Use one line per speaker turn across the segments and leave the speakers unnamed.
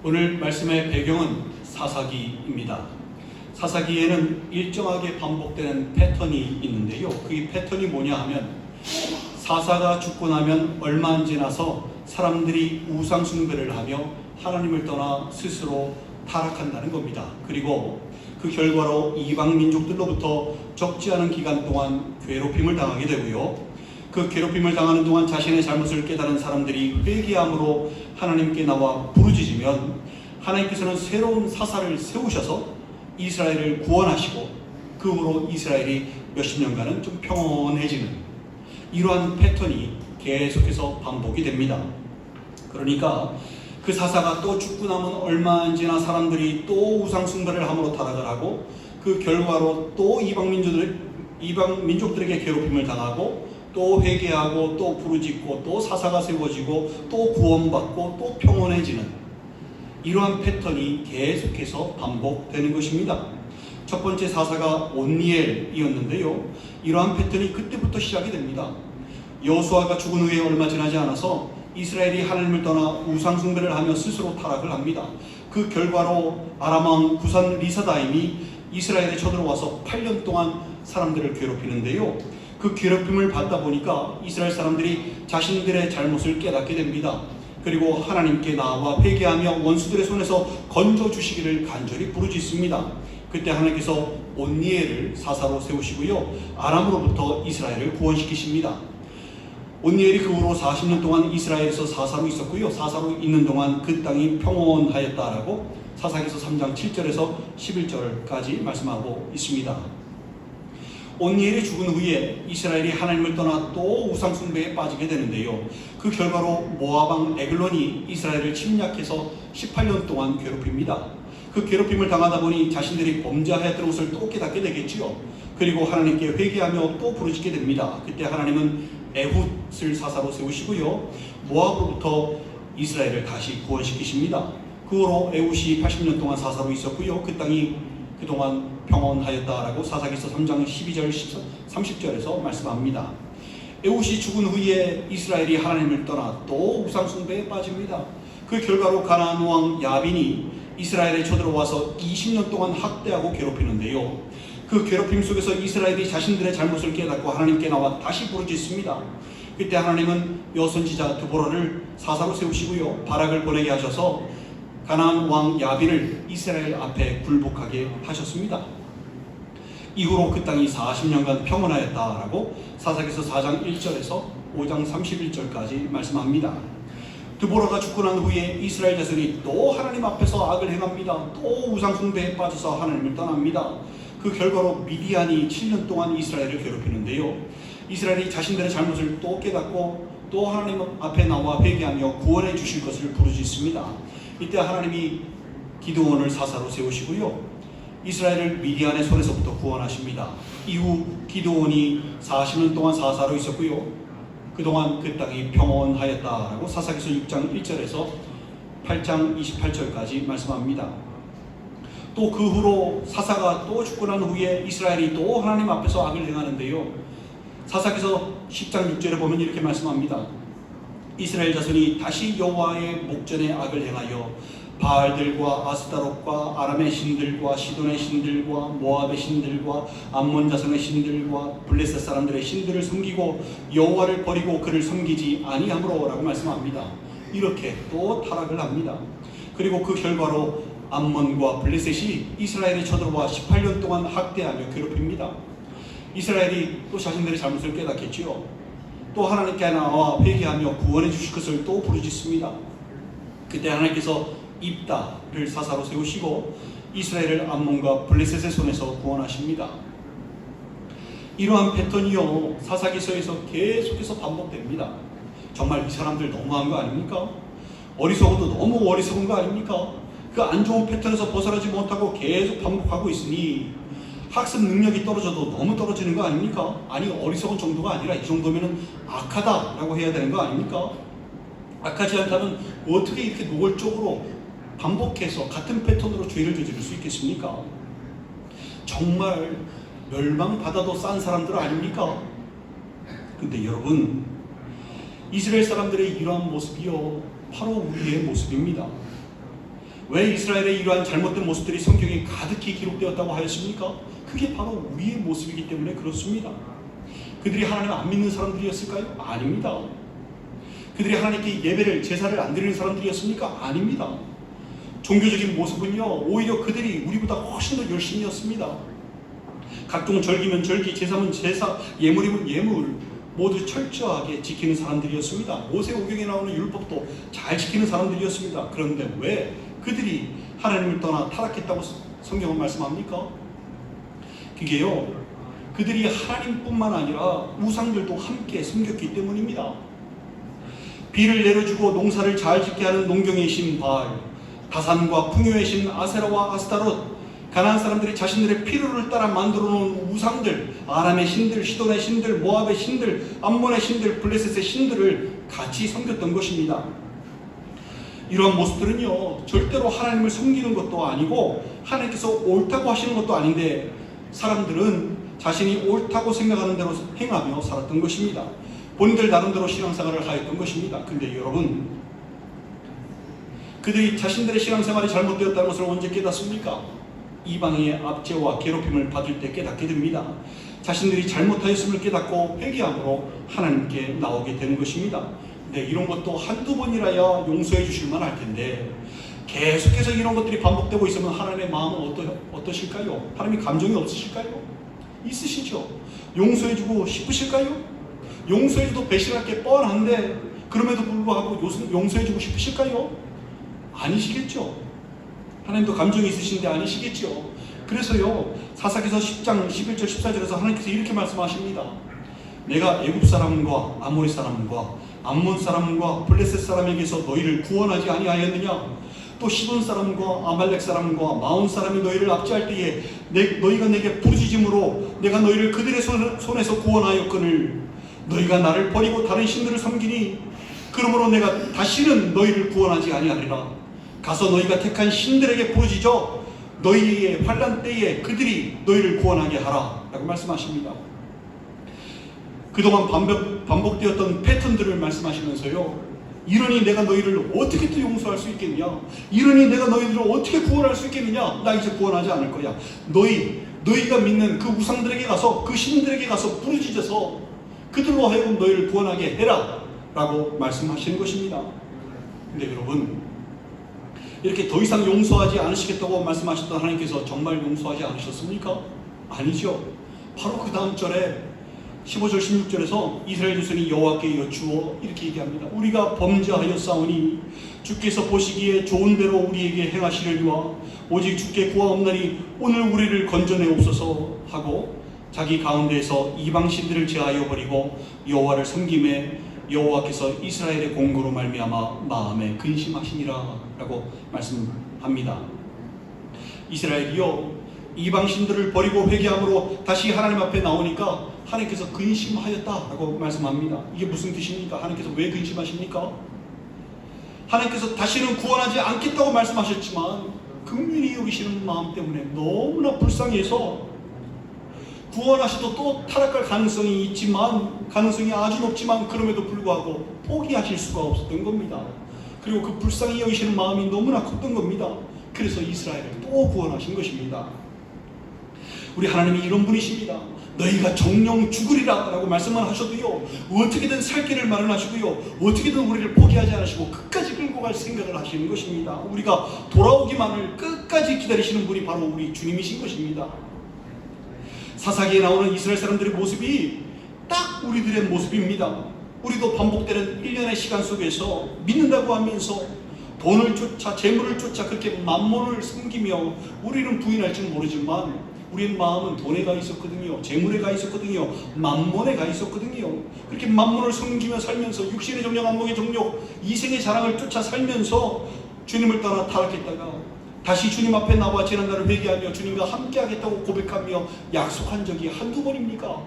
오늘 말씀의 배경은 사사기입니다. 사사기에는 일정하게 반복되는 패턴이 있는데요. 그 패턴이 뭐냐 하면 사사가 죽고 나면 얼마 안 지나서 사람들이 우상 숭배를 하며 하나님을 떠나 스스로 타락한다는 겁니다. 그리고 그 결과로 이방 민족들로부터 적지 않은 기간 동안 괴롭힘을 당하게 되고요. 그 괴롭힘을 당하는 동안 자신의 잘못을 깨달은 사람들이 회개함으로 하나님께 나와 부르짖으면 하나님께서는 새로운 사사를 세우셔서 이스라엘을 구원하시고 그 후로 이스라엘이 몇십 년간은 좀 평온해지는 이러한 패턴이 계속해서 반복이 됩니다. 그러니까 그 사사가 또 죽고 나면 얼마 안 지나 사람들이 또 우상 숭배를 함으로 타락을 하고 그 결과로 또 이방 민족들에게 괴롭힘을 당하고 또 회개하고 또 부르짖고 또 사사가 세워지고 또 구원받고 또 평온해지는 이러한 패턴이 계속해서 반복되는 것입니다. 첫 번째 사사가 온니엘이었는데요. 이러한 패턴이 그때부터 시작이 됩니다. 여호수아가 죽은 후에 얼마 지나지 않아서 이스라엘이 하나님을 떠나 우상 숭배를 하며 스스로 타락을 합니다. 그 결과로 아람왕 구산 리사다임이 이스라엘에 쳐들어와서 8년 동안 사람들을 괴롭히는데요. 그 괴롭힘을 받다 보니까 이스라엘 사람들이 자신들의 잘못을 깨닫게 됩니다. 그리고 하나님께 나아와 회개하며 원수들의 손에서 건져주시기를 간절히 부르짖습니다. 그때 하나님께서 온니엘을 사사로 세우시고요. 아람으로부터 이스라엘을 구원시키십니다. 온니엘이 그 후로 40년 동안 이스라엘에서 사사로 있었고요. 사사로 있는 동안 그 땅이 평온하였다라고 사사기서 3장 7절에서 11절까지 말씀하고 있습니다. 온니엘이 죽은 후에 이스라엘이 하나님을 떠나 또 우상 숭배에 빠지게 되는데요. 그 결과로 모압왕 에글론이 이스라엘을 침략해서 18년 동안 괴롭힙니다. 그 괴롭힘을 당하다 보니 자신들이 범죄하였던 것을 또 깨닫게 되겠지요. 그리고 하나님께 회개하며 또 부르짖게 됩니다. 그때 하나님은 에훗을 사사로 세우시고요. 모압으로부터 이스라엘을 다시 구원시키십니다. 그 후로 에훗이 80년 동안 사사로 있었고요. 그 땅이 그동안 평온하였다라고 사사기서 3장 12절 30절에서 말씀합니다. 에훗이 죽은 후에 이스라엘이 하나님을 떠나 또 우상 숭배에 빠집니다. 그 결과로 가나안 왕 야빈이 이스라엘에 쳐들어와서 20년 동안 학대하고 괴롭히는데요. 그 괴롭힘 속에서 이스라엘이 자신들의 잘못을 깨닫고 하나님께 나와 다시 부르짖습니다. 그때 하나님은 여선지자 드보라를 사사로 세우시고요. 바락을 보내게 하셔서 가나안 왕 야빈을 이스라엘 앞에 굴복하게 하셨습니다. 이후로 그 땅이 40년간 평온하였다라고 사사기서 4장 1절에서 5장 31절까지 말씀합니다. 드보라가 죽고 난 후에 이스라엘 자손이 또 하나님 앞에서 악을 행합니다. 또 우상 숭배에 빠져서 하나님을 떠납니다. 그 결과로 미디안이 7년 동안 이스라엘을 괴롭히는데요. 이스라엘이 자신들의 잘못을 또 깨닫고 또 하나님 앞에 나와 회개하며 구원해 주실 것을 부르짖습니다. 이때 하나님이 기드온을 사사로 세우시고요. 이스라엘을 미디안의 손에서부터 구원하십니다. 이후 기드온이 40년 동안 사사로 있었고요. 그동안 그 땅이 평온하였다라고 사사기서 6장 1절에서 8장 28절까지 말씀합니다. 또 그 후로 사사가 또 죽고 난 후에 이스라엘이 또 하나님 앞에서 악을 행하는데요. 사사기서 10장 6절에 보면 이렇게 말씀합니다. 이스라엘 자손이 다시 여호와의 목전에 악을 행하여 바알들과 아스타롯과 아람의 신들과 시돈의 신들과 모압의 신들과 암몬 자손의 신들과 블레셋 사람들의 신들을 섬기고 여호와를 버리고 그를 섬기지 아니함으로 라고 말씀합니다. 이렇게 또 타락을 합니다. 그리고 그 결과로 암몬과 블레셋이 이스라엘에 쳐들어와 18년 동안 학대하며 괴롭힙니다. 이스라엘이 또 자신들의 잘못을 깨닫겠지요. 또 하나님께 나와 회개하며 구원해 주실 것을 또 부르짖습니다. 그때 하나님께서 입다를 사사로 세우시고 이스라엘을 암몬과 블레셋의 손에서 구원하십니다. 이러한 패턴이요 사사기서에서 계속해서 반복됩니다. 정말 이 사람들 너무한 거 아닙니까? 어리석어도 너무 어리석은 거 아닙니까? 그 안 좋은 패턴에서 벗어나지 못하고 계속 반복하고 있으니 학습 능력이 떨어져도 너무 떨어지는 거 아닙니까? 아니 어리석은 정도가 아니라 이 정도면 악하다라고 해야 되는 거 아닙니까? 악하지 않다면 어떻게 이렇게 노골적으로 반복해서 같은 패턴으로 죄를 저지를 수 있겠습니까? 정말 멸망받아도 싼 사람들 아닙니까? 근데 여러분, 이스라엘 사람들의 이러한 모습이요 바로 우리의 모습입니다. 왜 이스라엘의 이러한 잘못된 모습들이 성경에 가득히 기록되었다고 하였습니까? 그게 바로 우리의 모습이기 때문에 그렇습니다. 그들이 하나님을 안 믿는 사람들이었을까요? 아닙니다. 그들이 하나님께 예배를, 제사를 안 드리는 사람들이었습니까? 아닙니다. 종교적인 모습은요, 오히려 그들이 우리보다 훨씬 더 열심이었습니다. 각종 절기면 절기, 제사면 제사, 예물이면 예물 모두 철저하게 지키는 사람들이었습니다. 모세오경에 나오는 율법도 잘 지키는 사람들이었습니다. 그런데 왜 그들이 하나님을 떠나 타락했다고 성경은 말씀합니까? 그게요, 그들이 하나님뿐만 아니라 우상들도 함께 섬겼기 때문입니다. 비를 내려주고 농사를 잘 짓게 하는 농경의 신 바알, 다산과 풍요의 신 아세라와 아스타롯, 가나안 사람들이 자신들의 필요를 따라 만들어 놓은 우상들, 아람의 신들, 시돈의 신들, 모압의 신들, 암몬의 신들, 블레셋의 신들을 같이 섬겼던 것입니다. 이러한 모습들은요, 절대로 하나님을 섬기는 것도 아니고 하나님께서 옳다고 하시는 것도 아닌데 사람들은 자신이 옳다고 생각하는 대로 행하며 살았던 것입니다. 본인들 나름대로 신앙생활을 하였던 것입니다. 근데 여러분, 그들이 자신들의 신앙생활이 잘못되었다는 것을 언제 깨닫습니까? 이방인의 압제와 괴롭힘을 받을 때 깨닫게 됩니다. 자신들이 잘못하였음을 깨닫고 회개함으로 하나님께 나오게 되는 것입니다. 네, 이런 것도 한두 번이라야 용서해 주실만 할 텐데 계속해서 이런 것들이 반복되고 있으면 하나님의 마음은 어떠실까요? 하나님이 감정이 없으실까요? 있으시죠. 용서해주고 싶으실까요? 용서해줘도 배신할 게 뻔한데 그럼에도 불구하고 용서해주고 싶으실까요? 아니시겠죠. 하나님도 감정이 있으신데 아니시겠죠. 그래서요, 사사기서 10장 11절 14절에서 하나님께서 이렇게 말씀하십니다. 내가 애굽 사람과 아모리 사람과 암몬 사람과 블레셋 사람에게서 너희를 구원하지 아니하였느냐? 또 시돈 사람과 아말렉 사람과 마온 사람이 너희를 압제할 때에 너희가 내게 부르짖음으로 내가 너희를 그들의 손에서 구원하였거늘 너희가 나를 버리고 다른 신들을 섬기니 그러므로 내가 다시는 너희를 구원하지 아니하리라. 가서 너희가 택한 신들에게 부르짖어 너희의 환난 때에 그들이 너희를 구원하게 하라 라고 말씀하십니다. 그동안 반복되었던 패턴들을 말씀하시면서요, 이러니 내가 너희를 어떻게 또 용서할 수 있겠느냐? 이러니 내가 너희들을 어떻게 구원할 수 있겠느냐? 나 이제 구원하지 않을 거야. 너희가 믿는 그 우상들에게 가서, 그 신들에게 가서 부르짖어서 그들로 하여금 너희를 구원하게 해라 라고 말씀하시는 것입니다. 근데 여러분, 이렇게 더 이상 용서하지 않으시겠다고 말씀하셨던 하나님께서 정말 용서하지 않으셨습니까? 아니죠. 바로 그 다음 절에 15절 16절에서 이스라엘 자손이 여호와께 여쭈어 이렇게 얘기합니다. 우리가 범죄하였사오니 주께서 보시기에 좋은 대로 우리에게 행하시려니와 오직 주께 구하옵나니 오늘 우리를 건져내옵소서 하고 자기 가운데에서 이방신들을 제하여 버리고 여호와를 섬김에 여호와께서 이스라엘의 공고로 말미암아 마음에 근심하시니라 라고 말씀합니다. 이스라엘이요, 이방신들을 버리고 회개함으로 다시 하나님 앞에 나오니까 하나님께서 근심하였다라고 말씀합니다. 이게 무슨 뜻입니까? 하나님께서 왜 근심하십니까? 하나님께서 다시는 구원하지 않겠다고 말씀하셨지만 긍휼히 여기시는 마음 때문에 너무나 불쌍해서 구원하셔도 또 타락할 가능성이 아주 높지만 그럼에도 불구하고 포기하실 수가 없었던 겁니다. 그리고 그 불쌍히 여기시는 마음이 너무나 컸던 겁니다. 그래서 이스라엘을 또 구원하신 것입니다. 우리 하나님이 이런 분이십니다. 너희가 정령 죽으리라 라고 말씀만 하셔도요, 어떻게든 살 길을 마련하시고요, 어떻게든 우리를 포기하지 않으시고 끝까지 끌고 갈 생각을 하시는 것입니다. 우리가 돌아오기만을 끝까지 기다리시는 분이 바로 우리 주님이신 것입니다. 사사기에 나오는 이스라엘 사람들의 모습이 딱 우리들의 모습입니다. 우리도 반복되는 1년의 시간 속에서 믿는다고 하면서 돈을 쫓아, 재물을 쫓아 그렇게 만몬을 섬기며 우리는 부인할지는 모르지만 우리의 마음은 돈에 가 있었거든요. 재물에 가 있었거든요. 만몬에 가 있었거든요. 그렇게 만몬을 섬기며 살면서 육신의 정욕, 안목의 정욕, 이생의 자랑을 쫓아 살면서 주님을 떠나 타락했다가 다시 주님 앞에 나와 지난날을 회개하며 주님과 함께 하겠다고 고백하며 약속한 적이 한두 번입니까?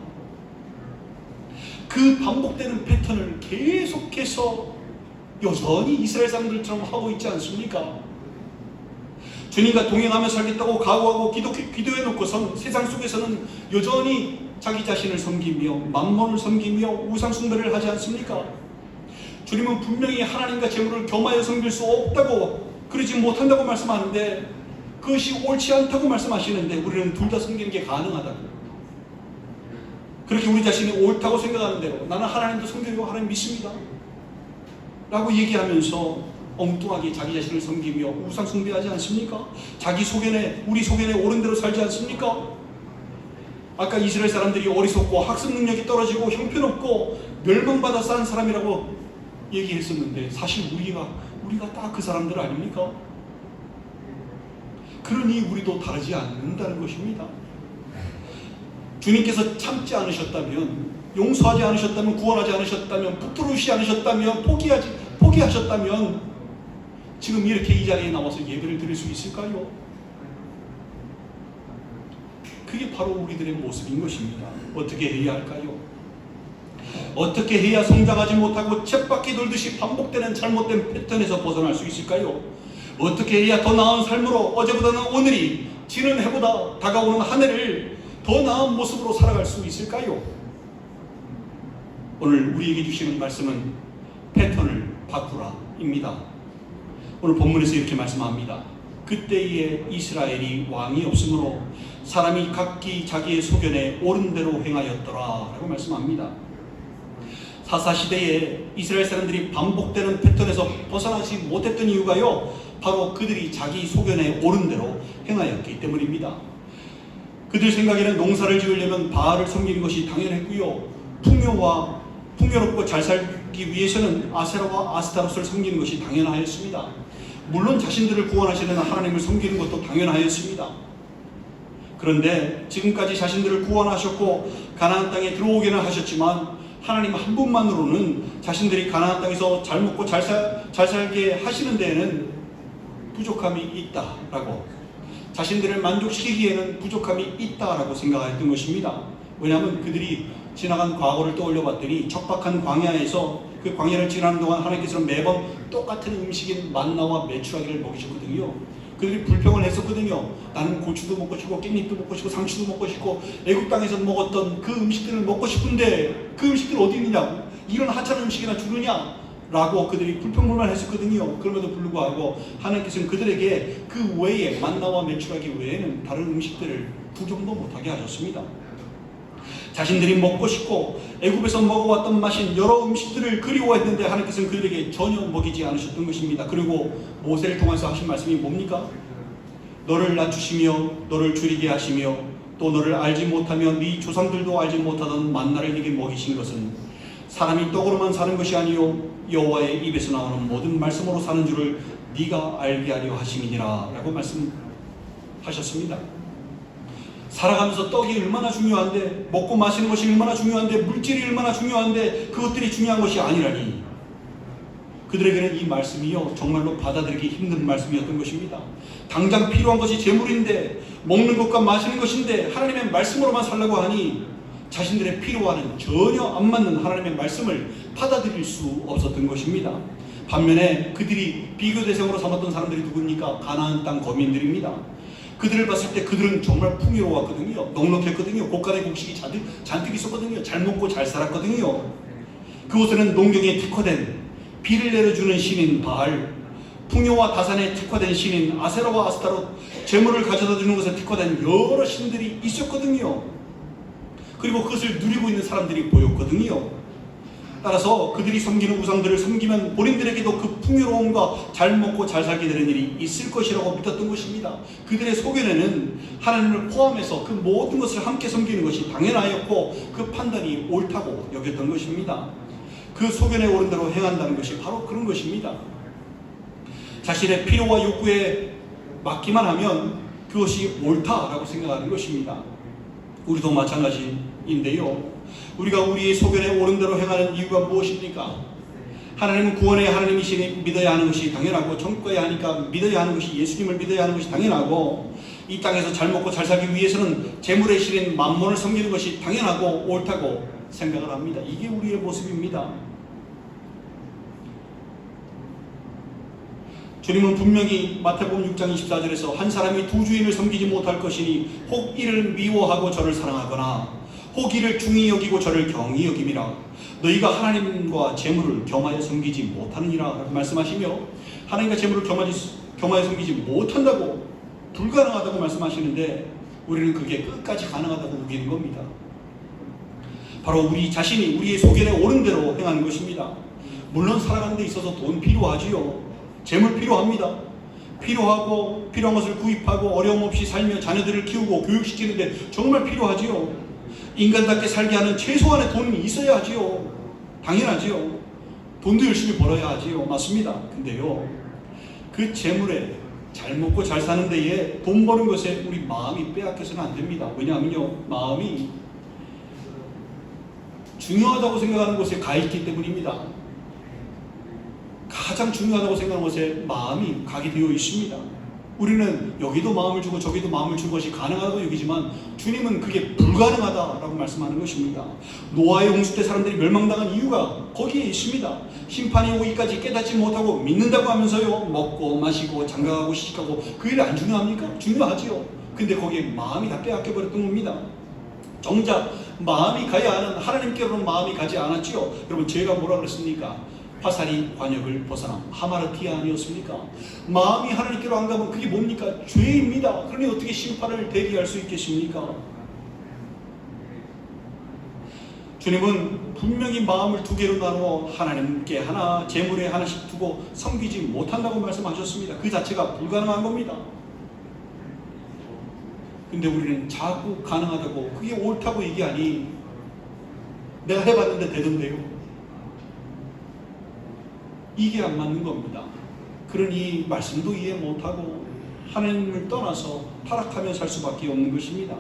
그 반복되는 패턴을 계속해서 여전히 이스라엘 사람들처럼 하고 있지 않습니까? 주님과 동행하며 살겠다고 각오하고 기도해놓고선 세상 속에서는 여전히 자기 자신을 섬기며 만몬을 섬기며 우상 숭배를 하지 않습니까? 주님은 분명히 하나님과 재물을 겸하여 섬길 수 없다고 그러지 못한다고 말씀하는데, 그것이 옳지 않다고 말씀하시는데 우리는 둘 다 섬기는 게 가능하다고. 그렇게 우리 자신이 옳다고 생각하는 대로 나는 하나님도 섬기고 하나님 믿습니다 라고 얘기하면서 엉뚱하게 자기 자신을 섬기며 우상 숭배하지 않습니까? 자기 소견에, 우리 소견에 옳은 대로 살지 않습니까? 아까 이스라엘 사람들이 어리석고 학습 능력이 떨어지고 형편없고 멸망받아 싼 사람이라고 얘기했었는데, 사실 우리가 딱 그 사람들 아닙니까? 그러니 우리도 다르지 않는다는 것입니다. 주님께서 참지 않으셨다면, 용서하지 않으셨다면, 구원하지 않으셨다면, 붙들으시지 않으셨다면, 포기하셨다면 지금 이렇게 이 자리에 나와서 예배를 드릴 수 있을까요? 그게 바로 우리들의 모습인 것입니다. 어떻게 해야 할까요? 어떻게 해야 성장하지 못하고 쳇바퀴 돌듯이 반복되는 잘못된 패턴에서 벗어날 수 있을까요? 어떻게 해야 더 나은 삶으로, 어제보다는 오늘이, 지는 해보다 다가오는 한 해를 더 나은 모습으로 살아갈 수 있을까요? 오늘 우리에게 주시는 말씀은 패턴을 바꾸라입니다. 오늘 본문에서 이렇게 말씀합니다. 그때에 이스라엘이 왕이 없으므로 사람이 각기 자기의 소견에 옳은 대로 행하였더라 라고 말씀합니다. 사사시대에 이스라엘 사람들이 반복되는 패턴에서 벗어나지 못했던 이유가요, 바로 그들이 자기 소견에 옳은 대로 행하였기 때문입니다. 그들 생각에는 농사를 지으려면 바알을 섬기는 것이 당연했고요, 풍요롭고 잘 살기 위해서는 아세라와 아스타롯을 섬기는 것이 당연하였습니다. 물론 자신들을 구원하시는 하나님을 섬기는 것도 당연하였습니다. 그런데 지금까지 자신들을 구원하셨고 가나안 땅에 들어오기는 하셨지만 하나님 한 분만으로는 자신들이 가나안 땅에서 잘 먹고 잘 살게 하시는 데에는 부족함이 있다라고, 자신들을 만족시키기에는 부족함이 있다라고 생각했던 것입니다. 왜냐하면 그들이 지나간 과거를 떠올려 봤더니 척박한 광야에서 그 광야를 지나는 동안 하나님께서는 매번 똑같은 음식인 만나와 메추라기를 먹이셨거든요. 그들이 불평을 했었거든요. 나는 고추도 먹고 싶고 깻잎도 먹고 싶고 상추도 먹고 싶고 애국 땅에서 먹었던 그 음식들을 먹고 싶은데 그 음식들 어디 있느냐고, 이런 하찮은 음식이나 주느냐 라고 그들이 불평불만 했었거든요. 그럼에도 불구하고 하나님께서는 그들에게 그 외에, 만나와 메추라기 외에는 다른 음식들을 구경도 못하게 하셨습니다. 자신들이 먹고 싶고 애굽에서 먹어왔던 맛인 여러 음식들을 그리워했는데 하나님께서는 그들에게 전혀 먹이지 않으셨던 것입니다. 그리고 모세를 통해서 하신 말씀이 뭡니까? 너를 낮추시며 너를 줄이게 하시며 또 너를 알지 못하며 네 조상들도 알지 못하던 만나를 네게 먹이신 것은 사람이 떡으로만 사는 것이 아니요 여호와의 입에서 나오는 모든 말씀으로 사는 줄을 네가 알게 하려 하심이니라 라고 말씀하셨습니다. 살아가면서 떡이 얼마나 중요한데, 먹고 마시는 것이 얼마나 중요한데, 물질이 얼마나 중요한데 그것들이 중요한 것이 아니라니. 그들에게는 이 말씀이요 정말로 받아들이기 힘든 말씀이었던 것입니다. 당장 필요한 것이 재물인데, 먹는 것과 마시는 것인데 하나님의 말씀으로만 살라고 하니 자신들의 필요와는 전혀 안 맞는 하나님의 말씀을 받아들일 수 없었던 것입니다. 반면에 그들이 비교 대상으로 삼았던 사람들이 누굽니까? 가나안 땅 거민들입니다. 그들을 봤을 때 그들은 정말 풍요로웠거든요. 넉넉했거든요. 고간의 곡식이 잔뜩 있었거든요. 잘 먹고 잘 살았거든요. 그곳에는 농경에 특화된, 비를 내려주는 신인 바알, 풍요와 다산에 특화된 신인 아세라와 아스타롯, 재물을 가져다 주는 것에 특화된 여러 신들이 있었거든요. 그리고 그것을 누리고 있는 사람들이 보였거든요. 따라서 그들이 섬기는 우상들을 섬기면 본인들에게도 그 풍요로움과 잘 먹고 잘 살게 되는 일이 있을 것이라고 믿었던 것입니다. 그들의 소견에는 하나님을 포함해서 그 모든 것을 함께 섬기는 것이 당연하였고 그 판단이 옳다고 여겼던 것입니다. 그 소견에 옳은 대로 행한다는 것이 바로 그런 것입니다. 자신의 필요와 욕구에 맞기만 하면 그것이 옳다라고 생각하는 것입니다. 우리도 마찬가지인데요. 우리가 우리의 소견에 옳은 대로 행하는 이유가 무엇입니까? 하나님은 구원의 하나님이시니 믿어야 하는 것이 당연하고, 전과해야 하니까 믿어야 하는 것이, 예수님을 믿어야 하는 것이 당연하고, 이 땅에서 잘 먹고 잘 살기 위해서는 재물의 신인 만몬을 섬기는 것이 당연하고 옳다고 생각을 합니다. 이게 우리의 모습입니다. 주님은 분명히 마태복음 6장 24절에서 한 사람이 두 주인을 섬기지 못할 것이니 혹 이를 미워하고 저를 사랑하거나 혹 이를 중히 여기고 저를 경히 여김이라. 너희가 하나님과 재물을 겸하여 섬기지 못하느니라 말씀하시며, 하나님과 재물을 겸하여 섬기지 못한다고, 불가능하다고 말씀하시는데 우리는 그게 끝까지 가능하다고 우기는 겁니다. 바로 우리 자신이 우리의 소견에 옳은 대로 행하는 것입니다. 물론 살아가는 데 있어서 돈 필요하지요. 재물 필요합니다. 필요한 것을 구입하고 어려움 없이 살며 자녀들을 키우고 교육시키는데 정말 필요하지요. 인간답게 살게 하는 최소한의 돈이 있어야 하지요. 당연하지요. 돈도 열심히 벌어야 하지요. 맞습니다. 근데요, 그 재물에 잘 먹고 잘 사는 데에 돈 버는 것에 우리 마음이 빼앗겨서는 안 됩니다. 왜냐하면요, 마음이 중요하다고 생각하는 곳에 가 있기 때문입니다. 가장 중요하다고 생각하는 것에 마음이 가게 되어 있습니다. 우리는 여기도 마음을 주고 저기도 마음을 준 것이 가능하다고 여기지만 주님은 그게 불가능하다라고 말씀하는 것입니다. 노아의 홍수 때 사람들이 멸망당한 이유가 거기에 있습니다. 심판이 오기까지 깨닫지 못하고 믿는다고 하면서요, 먹고 마시고 장가가고 시집가고 그 일 안 중요합니까? 중요하지요. 근데 거기에 마음이 다 빼앗겨 버렸던 겁니다. 정작 마음이 가야 하는 하나님께로는 마음이 가지 않았지요. 여러분, 죄가 뭐라 그랬습니까? 화살이 관역을 벗어남, 하마르티아 아니었습니까? 마음이 하나님께로 안 가면 그게 뭡니까? 죄입니다. 그러니 어떻게 심판을 대비할 수 있겠습니까? 주님은 분명히 마음을 두 개로 나누어 하나님께 하나, 재물에 하나씩 두고 섬기지 못한다고 말씀하셨습니다. 그 자체가 불가능한 겁니다. 근데 우리는 자꾸 가능하다고, 그게 옳다고 얘기하니 내가 해봤는데 되던데요. 이게 안 맞는 겁니다. 그러니 말씀도 이해 못하고 하나님을 떠나서 타락하며 살 수밖에 없는 것입니다.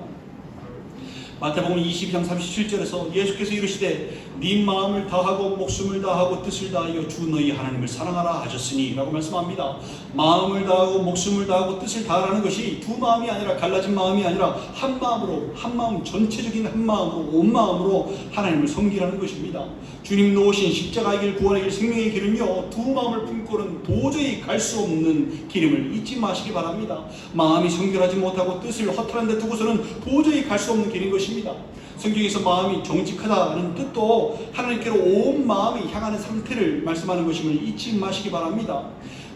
마태복음 22장 37절에서 예수께서 이르시되 네 마음을 다하고 목숨을 다하고 뜻을 다하여 주 너희 하나님을 사랑하라 하셨으니 라고 말씀합니다. 마음을 다하고 목숨을 다하고 뜻을 다하라는 것이 두 마음이 아니라, 갈라진 마음이 아니라 한 마음으로, 한 마음, 전체적인 한 마음으로, 온 마음으로 하나님을 섬기라는 것입니다. 주님 놓으신 십자가의 길, 구원의 길, 생명의 길은요, 두 마음을 품고는 도저히 갈 수 없는 길임을 잊지 마시기 바랍니다. 마음이 성결하지 못하고 뜻을 허탈한 데 두고서는 도저히 갈 수 없는 길인 것입니다. 성경에서 마음이 정직하다는 뜻도 하나님께로 온 마음이 향하는 상태를 말씀하는 것임을 잊지 마시기 바랍니다.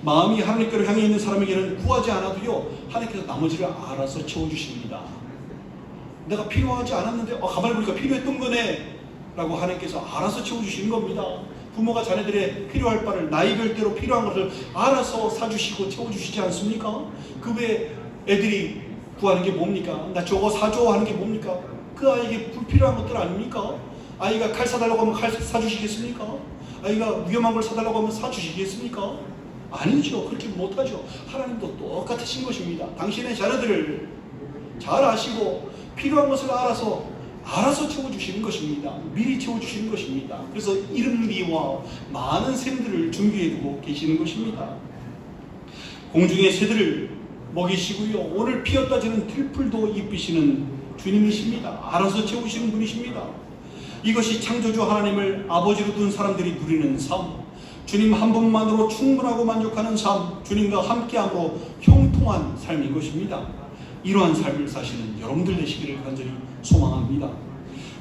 마음이 하나님께로 향해 있는 사람에게는 구하지 않아도요, 하나님께서 나머지를 알아서 채워주십니다. 내가 필요하지 않았는데 가만히 보니까 필요했던 거네 라고 하나님께서 알아서 채워주시는 겁니다. 부모가 자녀들의 필요할 바를 나이별대로 필요한 것을 알아서 사주시고 채워주시지 않습니까? 그 외에 애들이 구하는 게 뭡니까? 나 저거 사줘 하는 게 뭡니까? 그 아이에게 불필요한 것들 아닙니까? 아이가 칼 사달라고 하면 칼 사주시겠습니까? 아이가 위험한 걸 사달라고 하면 사주시겠습니까? 아니죠. 그렇게 못하죠. 하나님도 똑같으신 것입니다. 당신의 자녀들을 잘 아시고 필요한 것을 알아서 채워주시는 것입니다. 미리 채워주시는 것입니다. 그래서 이름비와 많은 샘들을 준비해두고 계시는 것입니다. 공중의 새들을 먹이시고요, 오늘 피었다 지는 들풀도 입히시는 주님이십니다. 알아서 채우시는 분이십니다. 이것이 창조주 하나님을 아버지로 둔 사람들이 누리는 삶, 주님 한 분만으로 충분하고 만족하는 삶, 주님과 함께함으로 형통한 삶인 것입니다. 이러한 삶을 사시는 여러분들 되시기를 간절히 소망합니다.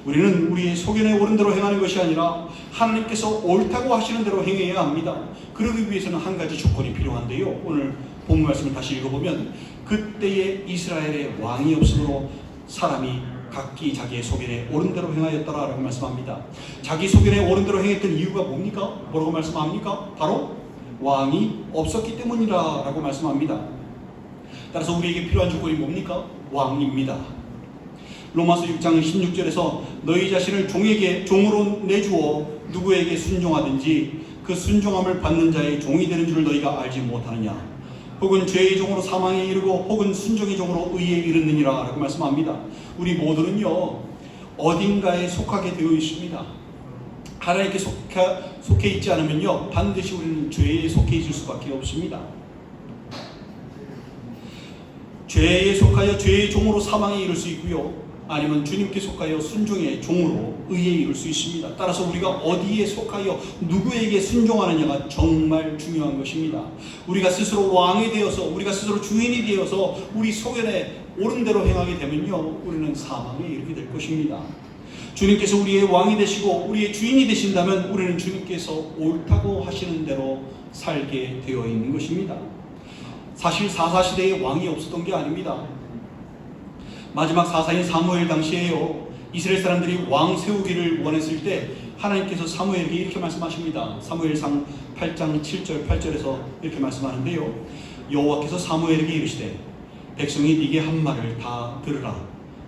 우리는 우리의 소견에 옳은 대로 행하는 것이 아니라 하나님께서 옳다고 하시는 대로 행해야 합니다. 그러기 위해서는 한 가지 조건이 필요한데요, 오늘 본문 말씀을 다시 읽어보면 그때에 이스라엘의 왕이 없으므로 사람이 각기 자기의 소견에 옳은 대로 행하였더라 라고 말씀합니다. 자기 소견에 옳은 대로 행했던 이유가 뭡니까? 뭐라고 말씀합니까? 바로 왕이 없었기 때문이라 라고 말씀합니다. 따라서 우리에게 필요한 조건이 뭡니까? 왕입니다. 로마서 6장 16절에서 너희 자신을 종으로 내주어 누구에게 순종하든지 그 순종함을 받는 자의 종이 되는 줄 너희가 알지 못하느냐? 혹은 죄의 종으로 사망에 이르고 혹은 순종의 종으로 의에 이르느니라 라고 말씀합니다. 우리 모두는요, 어딘가에 속하게 되어 있습니다. 하나님께 속해 있지 않으면요, 반드시 우리는 죄에 속해 있을 수밖에 없습니다. 죄에 속하여 죄의 종으로 사망에 이를 수 있고요, 아니면 주님께 속하여 순종의 종으로 의에 이를 수 있습니다. 따라서 우리가 어디에 속하여 누구에게 순종하느냐가 정말 중요한 것입니다. 우리가 스스로 왕이 되어서, 우리가 스스로 주인이 되어서 우리 소견에 옳은 대로 행하게 되면요, 우리는 사망에 이르게 될 것입니다. 주님께서 우리의 왕이 되시고 우리의 주인이 되신다면 우리는 주님께서 옳다고 하시는 대로 살게 되어 있는 것입니다. 사실 사사시대에 왕이 없었던 게 아닙니다. 마지막 사사인 사무엘 당시에요, 이스라엘 사람들이 왕 세우기를 원했을 때 하나님께서 사무엘에게 이렇게 말씀하십니다. 사무엘상 8장 7절 8절에서 이렇게 말씀하는데요, 여호와께서 사무엘에게 이르시되 백성이 네게 한 말을 다 들으라.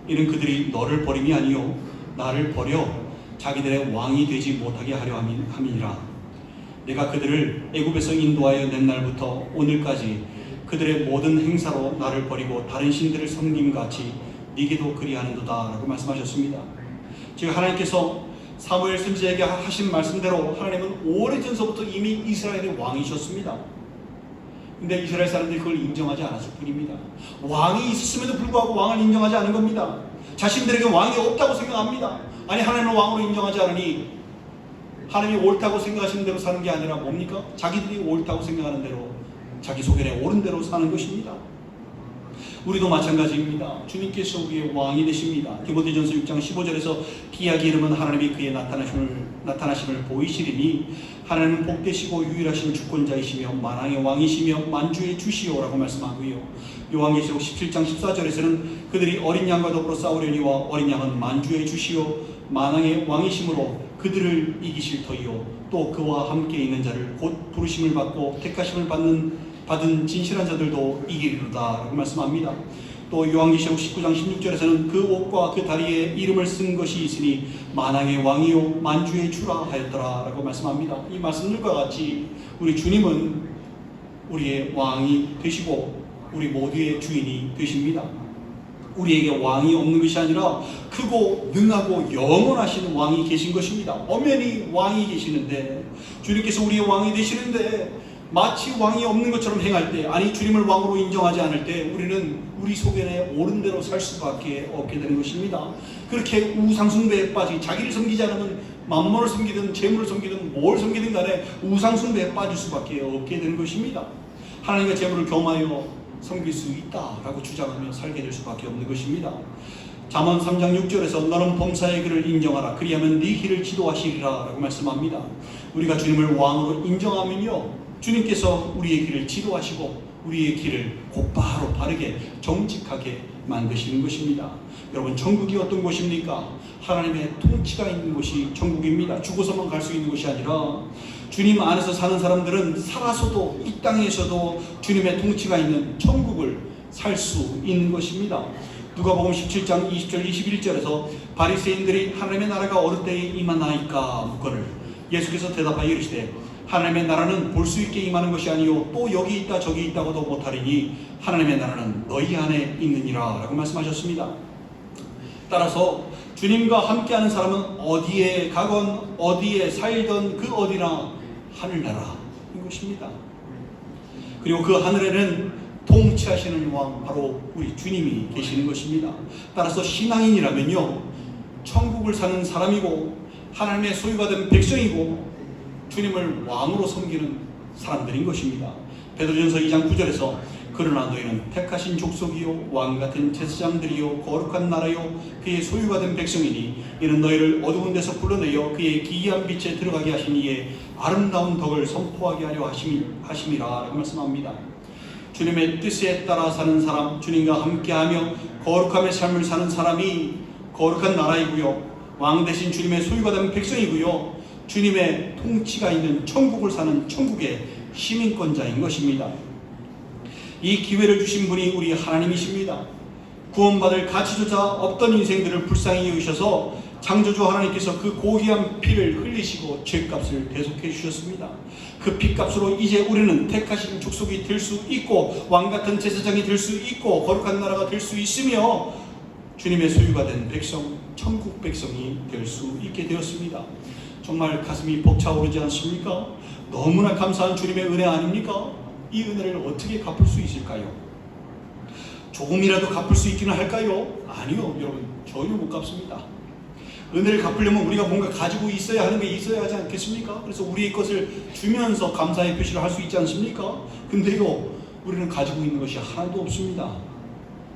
이는 그들이 너를 버림이 아니요 나를 버려 자기들의 왕이 되지 못하게 하려 함이니라. 내가 그들을 애굽에서 인도하여 낸 날부터 오늘까지 그들의 모든 행사로 나를 버리고 다른 신들을 섬김같이 네게도 그리하는도다 라고 말씀하셨습니다. 지금 하나님께서 사무엘 선지자에게 하신 말씀대로 하나님은 오래전서부터 이미 이스라엘의 왕이셨습니다. 근데 이스라엘 사람들이 그걸 인정하지 않았을 뿐입니다. 왕이 있었음에도 불구하고 왕을 인정하지 않은 겁니다. 자신들에게 왕이 없다고 생각합니다. 아니, 하나님을 왕으로 인정하지 않으니 하나님이 옳다고 생각하시는 대로 사는 게 아니라 뭡니까? 자기들이 옳다고 생각하는 대로, 자기 소견에 옳은 대로 사는 것입니다. 우리도 마찬가지입니다. 주님께서 우리의 왕이 되십니다. 디모데전서 6장 15절에서 기약이 이르면 하나님이 그의 나타나심을 보이시리니 하나님은 복되시고 유일하신 주권자이시며 만왕의 왕이시며 만주의 주시오라고 말씀하고요. 요한계시록 17장 14절에서는 그들이 어린 양과 더불어 싸우려니와 어린 양은 만주의 주시오 만왕의 왕이심으로 그들을 이기실 터이요 또 그와 함께 있는 자를 곧 부르심을 받고 택하심을 받은 진실한 자들도 이기리로다 라고 말씀합니다. 또 요한계시록 19장 16절에서는 그 옷과 그 다리에 이름을 쓴 것이 있으니 만왕의 왕이요 만주의 주라 하였더라 라고 말씀합니다. 이 말씀들과 같이 우리 주님은 우리의 왕이 되시고 우리 모두의 주인이 되십니다. 우리에게 왕이 없는 것이 아니라 크고 능하고 영원하신 왕이 계신 것입니다. 엄연히 왕이 계시는데, 주님께서 우리의 왕이 되시는데 마치 왕이 없는 것처럼 행할 때, 아니 주님을 왕으로 인정하지 않을 때 우리는 우리 소견에 옳은 대로 살 수밖에 없게 되는 것입니다. 그렇게 우상숭배에 빠지, 자기를 섬기지 않으면 만몬을 섬기든 재물을 섬기든 뭘 섬기든 간에 우상숭배에 빠질 수밖에 없게 되는 것입니다. 하나님의 재물을 겸하여 섬길 수 있다라고 주장하며 살게 될 수밖에 없는 것입니다. 잠언 3장 6절에서 너는 범사의 길을 인정하라. 그리하면 네 길을 지도하시리라 라고 말씀합니다. 우리가 주님을 왕으로 인정하면요, 주님께서 우리의 길을 지도하시고 우리의 길을 곧바로 바르게 정직하게 만드시는 것입니다. 여러분, 천국이 어떤 곳입니까? 하나님의 통치가 있는 곳이 천국입니다. 죽어서만 갈 수 있는 것이 아니라 주님 안에서 사는 사람들은 살아서도 이 땅에서도 주님의 통치가 있는 천국을 살 수 있는 것입니다. 누가복음 17장 20절 21절에서 바리새인들이 하나님의 나라가 어느 때에 임하나이까 묻거늘 예수께서 대답하여 이르시되 하나님의 나라는 볼 수 있게 임하는 것이 아니요 또 여기 있다 저기 있다고도 못하리니 하나님의 나라는 너희 안에 있느니라 라고 말씀하셨습니다. 따라서 주님과 함께하는 사람은 어디에 가건 어디에 살던 그 어디나 하늘나라인 것입니다. 그리고 그 하늘에는 통치하시는 왕 바로 우리 주님이 계시는 것입니다. 따라서 신앙인이라면요, 천국을 사는 사람이고 하나님의 소유가 된 백성이고 주님을 왕으로 섬기는 사람들인 것입니다. 베드로전서 2장 9절에서 그러나 너희는 택하신 족속이요 왕같은 제사장들이요 거룩한 나라요 그의 소유가 된 백성이니 이는 너희를 어두운 데서 불러내어 그의 기이한 빛에 들어가게 하신 이의 아름다운 덕을 선포하게 하려 하심이라 라고 말씀합니다. 주님의 뜻에 따라 사는 사람, 주님과 함께하며 거룩함의 삶을 사는 사람이 거룩한 나라이고요, 왕 대신 주님의 소유가 된 백성이고요, 주님의 통치가 있는 천국을 사는 천국의 시민권자인 것입니다. 이 기회를 주신 분이 우리 하나님이십니다. 구원받을 가치조차 없던 인생들을 불쌍히 여기셔서 창조주 하나님께서 그 고귀한 피를 흘리시고 죄값을 대속해 주셨습니다. 그 피값으로 이제 우리는 택하신 족속이 될 수 있고 왕같은 제사장이 될 수 있고 거룩한 나라가 될 수 있으며 주님의 소유가 된 백성, 천국 백성이 될 수 있게 되었습니다. 정말 가슴이 벅차오르지 않습니까? 너무나 감사한 주님의 은혜 아닙니까? 이 은혜를 어떻게 갚을 수 있을까요? 조금이라도 갚을 수 있기는 할까요? 아니요, 여러분, 전혀 못 갚습니다. 은혜를 갚으려면 우리가 뭔가 가지고 있어야 하는 게 있어야 하지 않겠습니까? 그래서 우리의 것을 주면서 감사의 표시를 할 수 있지 않습니까? 근데요, 우리는 가지고 있는 것이 하나도 없습니다.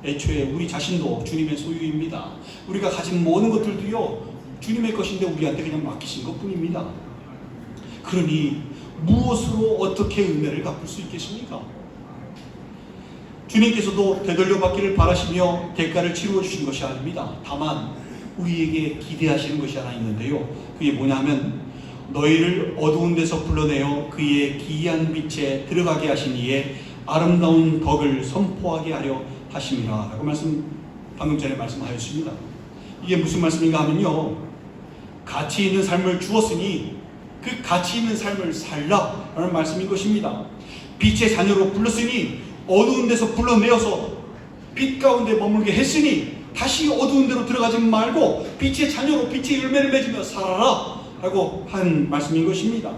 애초에 우리 자신도 주님의 소유입니다. 우리가 가진 모든 것들도요, 주님의 것인데 우리한테 그냥 맡기신 것뿐입니다. 그러니 무엇으로 어떻게 은혜를 갚을 수 있겠습니까? 주님께서도 되돌려 받기를 바라시며 대가를 치루어 주신 것이 아닙니다. 다만 우리에게 기대하시는 것이 하나 있는데요. 그게 뭐냐 하면 너희를 어두운 데서 불러내어 그의 기이한 빛에 들어가게 하신 이의 아름다운 덕을 선포하게 하려 하심이라 라고 방금 전에 말씀하였습니다. 이게 무슨 말씀인가 하면요, 가치 있는 삶을 주었으니 그 가치 있는 삶을 살라 라는 말씀인 것입니다. 빛의 자녀로 불렀으니 어두운 데서 불러내어서 빛 가운데 머물게 했으니 다시 어두운 데로 들어가지 말고 빛의 자녀로 빛의 열매를 맺으며 살아라 라고 한 말씀인 것입니다.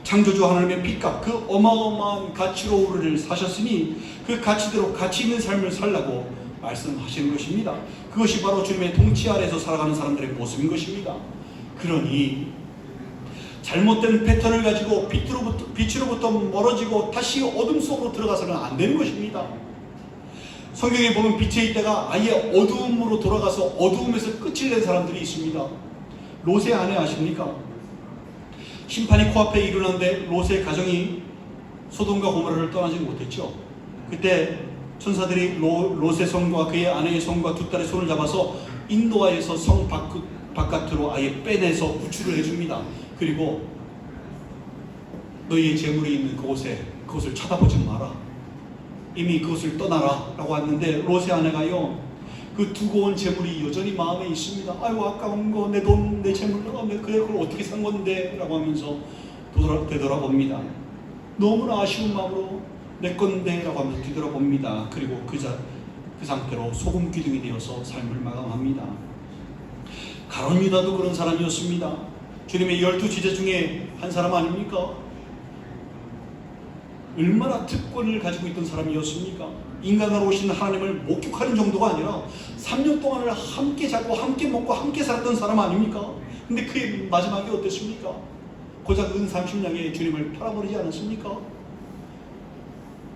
창조주 하나님의 빛과 그 어마어마한 가치로 우리를 사셨으니 그 가치대로 가치 있는 삶을 살라고 말씀하시는 것입니다. 그것이 바로 주님의 통치 아래에서 살아가는 사람들의 모습인 것입니다. 그러니 잘못된 패턴을 가지고 빛으로부터 멀어지고 다시 어둠 속으로 들어가서는 안 되는 것입니다. 성경에 보면 빛에 있다가 아예 어두움으로 돌아가서 어두움에서 끝을 낸 사람들이 있습니다. 롯의 아내 아십니까? 심판이 코앞에 이르는데 롯의 가정이 소돔과 고모라를 떠나지 못했죠. 그때 천사들이 롯의 손과 그의 아내의 손과 두 딸의 손을 잡아서 인도하여서 성 바깥으로 아예 빼내서 구출을 해줍니다. 그리고 너희의 재물이 있는 그곳을 쳐다보지 마라, 이미 그것을 떠나라 라고 했는데 롯의 아내가요, 그 두고 온 재물이 여전히 마음에 있습니다. 아이고 아까운 거, 내 돈, 내 재물, 그래 그걸 어떻게 산 건데 라고 하면서 되돌아봅니다. 너무나 아쉬운 마음으로 내 건데 라고 하면서 뒤돌아봅니다. 그리고 그 상태로 소금 기둥이 되어서 삶을 마감합니다. 가룟 유다도 그런 사람이었습니다. 주님의 12지제 중에 한 사람 아닙니까? 얼마나 특권을 가지고 있던 사람이었습니까? 인간으로 오신 하나님을 목격하는 정도가 아니라 3년 동안을 함께 자고 함께 먹고 함께 살았던 사람 아닙니까? 근데 그의 마지막이 어땠습니까? 고작 은 30냥에 주님을 팔아버리지 않았습니까?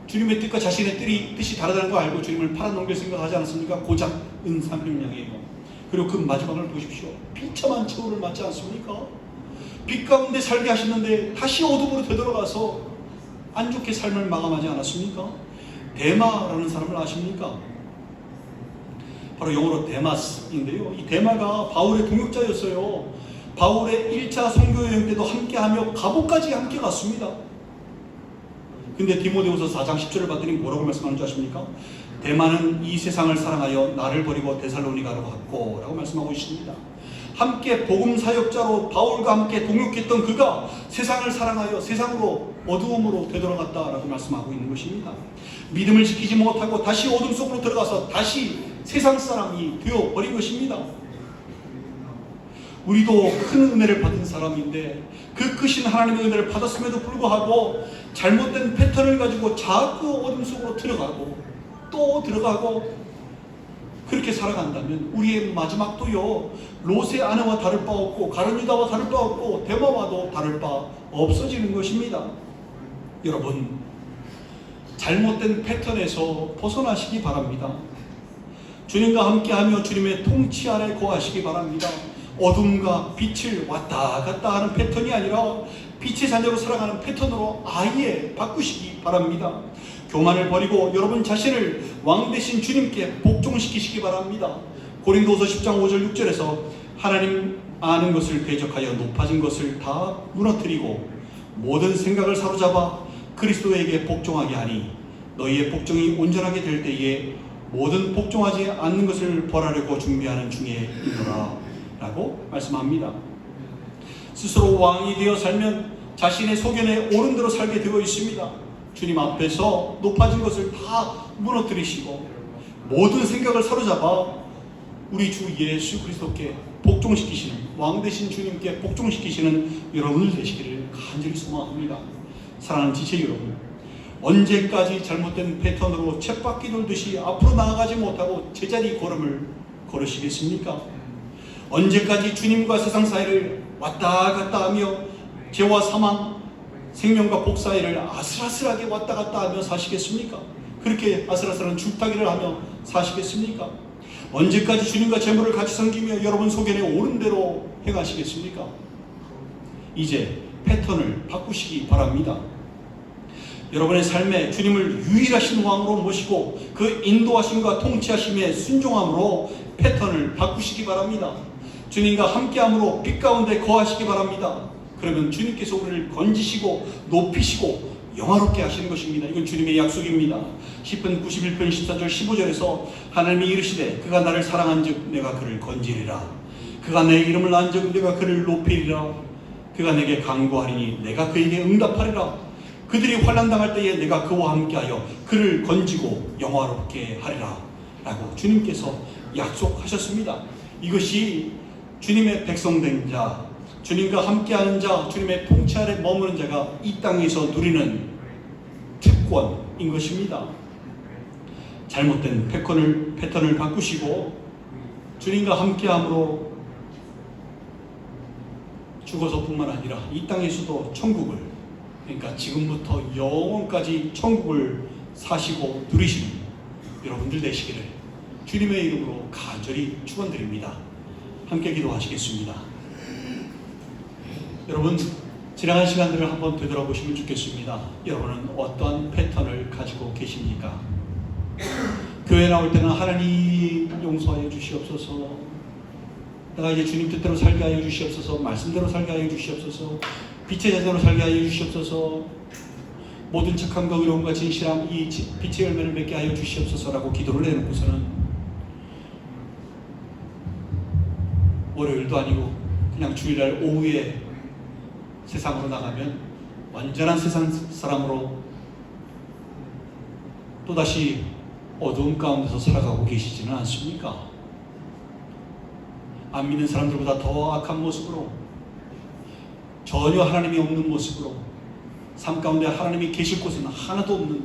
주님의 뜻과 자신의 뜻이 다르다는 거 알고 주님을 팔아넘길 생각하지 않았습니까? 고작 은 30냥이에요. 그리고 그 마지막을 보십시오. 비참한 처우를 맞지 않습니까? 빛 가운데 살게 하셨는데 다시 어둠으로 되돌아가서 안 좋게 삶을 마감하지 않았습니까? 데마라는 사람을 아십니까? 바로 영어로 데마스인데요. 이 데마가 바울의 동역자였어요. 바울의 1차 선교 여행 때도 함께하며 감옥까지 함께 갔습니다. 근데 디모데후서 4장 10절을 봤더니 뭐라고 말씀하는 줄 아십니까? 데마는 이 세상을 사랑하여 나를 버리고 데살로니가로 갔고 라고 말씀하고 있습니다. 함께 복음 사역자로 바울과 함께 동역했던 그가 세상을 사랑하여 세상으로 어두움으로 되돌아갔다라고 말씀하고 있는 것입니다. 믿음을 지키지 못하고 다시 어둠 속으로 들어가서 다시 세상 사람이 되어버린 것입니다. 우리도 큰 은혜를 받은 사람인데 그 크신 하나님의 은혜를 받았음에도 불구하고 잘못된 패턴을 가지고 자꾸 어둠 속으로 들어가고 또 들어가고 그렇게 살아간다면 우리의 마지막도요, 롯의 아내와 다를 바 없고 가룟 유다와 다를 바 없고 데마와도 다를 바 없어지는 것입니다. 여러분, 잘못된 패턴에서 벗어나시기 바랍니다. 주님과 함께하며 주님의 통치 아래 거하시기 바랍니다. 어둠과 빛을 왔다 갔다 하는 패턴이 아니라 빛의 자녀로 살아가는 패턴으로 아예 바꾸시기 바랍니다. 교만을 버리고 여러분 자신을 왕 되신 주님께 복종시키시기 바랍니다. 고린도서 10장 5절 6절에서 하나님 아는 것을 대적하여 높아진 것을 다 무너뜨리고 모든 생각을 사로잡아 그리스도에게 복종하게 하니 너희의 복종이 온전하게 될 때에 모든 복종하지 않는 것을 벌하려고 준비하는 중에 있노라 라고 말씀합니다. 스스로 왕이 되어 살면 자신의 소견에 옳은 대로 살게 되어 있습니다. 주님 앞에서 높아진 것을 다 무너뜨리시고 모든 생각을 사로잡아 우리 주 예수 그리스도께 복종시키시는 왕 되신 주님께 복종시키시는 여러분들 되시기를 간절히 소망합니다. 사랑하는 지체 여러분, 언제까지 잘못된 패턴으로 쳇바퀴 돌듯이 앞으로 나아가지 못하고 제자리 걸음을 걸으시겠습니까? 언제까지 주님과 세상 사이를 왔다 갔다 하며 죄와 사망, 생명과 복 사이를 아슬아슬하게 왔다 갔다 하며 사시겠습니까? 그렇게 아슬아슬한 줄타기를 하며 사시겠습니까? 언제까지 주님과 재물을 같이 섬기며 여러분 소견에 옳은 대로 행하시겠습니까? 이제 패턴을 바꾸시기 바랍니다. 여러분의 삶에 주님을 유일하신 왕으로 모시고 그 인도하심과 통치하심에 순종함으로 패턴을 바꾸시기 바랍니다. 주님과 함께함으로 빛 가운데 거하시기 바랍니다. 그러면 주님께서 우리를 건지시고 높이시고 영화롭게 하시는 것입니다. 이건 주님의 약속입니다. 시편 91편 14절 15절에서 하나님이 이르시되 그가 나를 사랑한즉 내가 그를 건지리라. 그가 내 이름을 낳은즉 내가 그를 높이리라. 그가 내게 간구하리니 내가 그에게 응답하리라. 그들이 환난당할 때에 내가 그와 함께하여 그를 건지고 영화롭게 하리라 라고 주님께서 약속하셨습니다. 이것이 주님의 백성된 자, 주님과 함께하는 자, 주님의 통치 아래 머무는 자가 이 땅에서 누리는 특권인 것입니다. 잘못된 패턴을 바꾸시고 주님과 함께함으로 죽어서뿐만 아니라 이 땅에서도 천국을, 그러니까 지금부터 영원까지 천국을 사시고 누리시는 여러분들 되시기를 주님의 이름으로 간절히 축원드립니다. 함께 기도하시겠습니다. 여러분, 지나간 시간들을 한번 되돌아보시면 좋겠습니다. 여러분은 어떠한 패턴을 가지고 계십니까? 교회 나올 때는 하나님 용서하여 주시옵소서, 내가 이제 주님 뜻대로 살게 하여 주시옵소서, 말씀대로 살게 하여 주시옵소서, 빛의 자녀로 살게 하여 주시옵소서, 모든 착함과 의로움과 진실함 이 빛의 열매를 맺게 하여 주시옵소서라고 기도를 해놓고서는 월요일도 아니고 그냥 주일날 오후에 세상으로 나가면 완전한 세상 사람으로 또다시 어두움 가운데서 살아가고 계시지는 않습니까? 안 믿는 사람들보다 더 악한 모습으로, 전혀 하나님이 없는 모습으로, 삶 가운데 하나님이 계실 곳은 하나도 없는,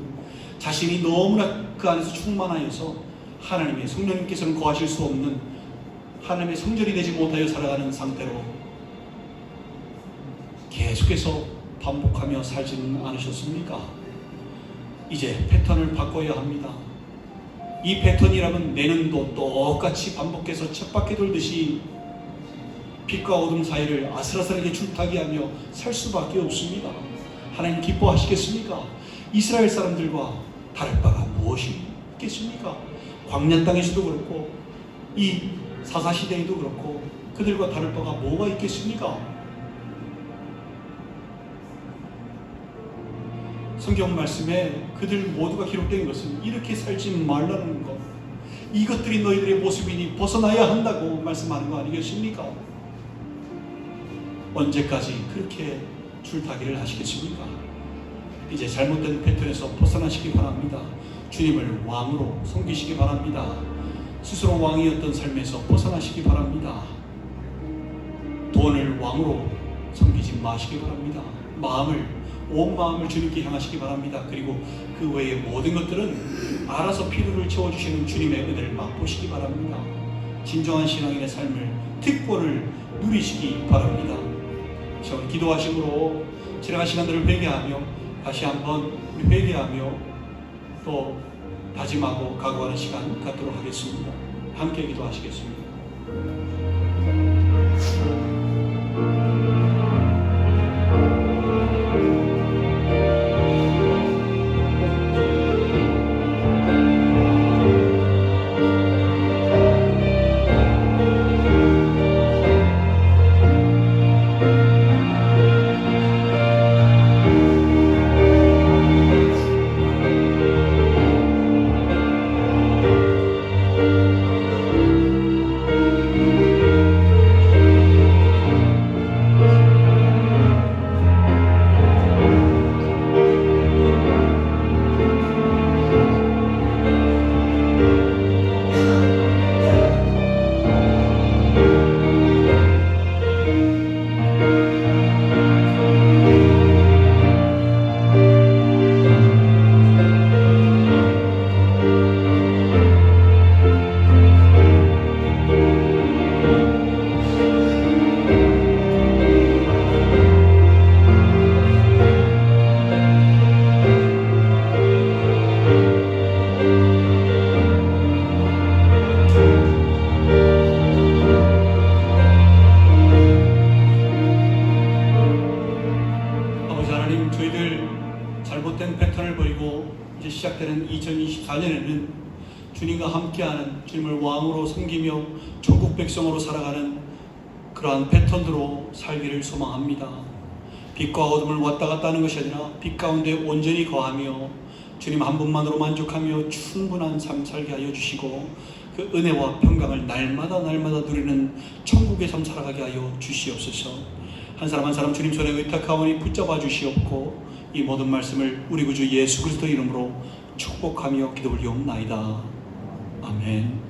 자신이 너무나 그 안에서 충만하여서 하나님의 성령님께서는 거하실 수 없는 하나님의 성전이 되지 못하여 살아가는 상태로 계속해서 반복하며 살지는 않으셨습니까? 이제 패턴을 바꿔야 합니다. 이 패턴이라면 내년도 똑같이 반복해서 쳇바퀴 돌듯이 빛과 어둠 사이를 아슬아슬하게 줄타기하며 살 수밖에 없습니다. 하나님 기뻐하시겠습니까? 이스라엘 사람들과 다를 바가 무엇이 있겠습니까? 광야 땅에서도 그렇고 이 사사시대에도 그렇고 그들과 다를 바가 뭐가 있겠습니까? 성경 말씀에 그들 모두가 기록된 것은 이렇게 살지 말라는 것, 이것들이 너희들의 모습이니 벗어나야 한다고 말씀하는 거 아니겠습니까? 언제까지 그렇게 줄타기를 하시겠습니까? 이제 잘못된 패턴에서 벗어나시기 바랍니다. 주님을 왕으로 섬기시기 바랍니다. 스스로 왕이었던 삶에서 벗어나시기 바랍니다. 돈을 왕으로 섬기지 마시기 바랍니다. 온 마음을 주님께 향하시기 바랍니다. 그리고 그 외의 모든 것들은 알아서 필요를 채워주시는 주님의 은혜를 맛보시기 바랍니다. 진정한 신앙인의 삶을, 특권을 누리시기 바랍니다. 저 기도하심으로 지나간 시간들을 회개하며 다시 한번 우리 회개하며 또 다짐하고 각오하는 시간 갖도록 하겠습니다. 함께 기도하시겠습니다. 이제 시작되는 2024년에는 주님과 함께하는 주님을 왕으로 섬기며 천국 백성으로 살아가는 그러한 패턴으로 살기를 소망합니다. 빛과 어둠을 왔다 갔다 하는 것이 아니라 빛 가운데 온전히 거하며 주님 한 분만으로 만족하며 충분한 삶 살게 하여 주시고 그 은혜와 평강을 날마다 누리는 천국의 삶 살아가게 하여 주시옵소서. 한 사람 한 사람 주님 손에 의탁하오니 붙잡아 주시옵고 이 모든 말씀을 우리 구주 예수 그리스도 이름으로 축복하며 기도 올리옵나이다. 아멘.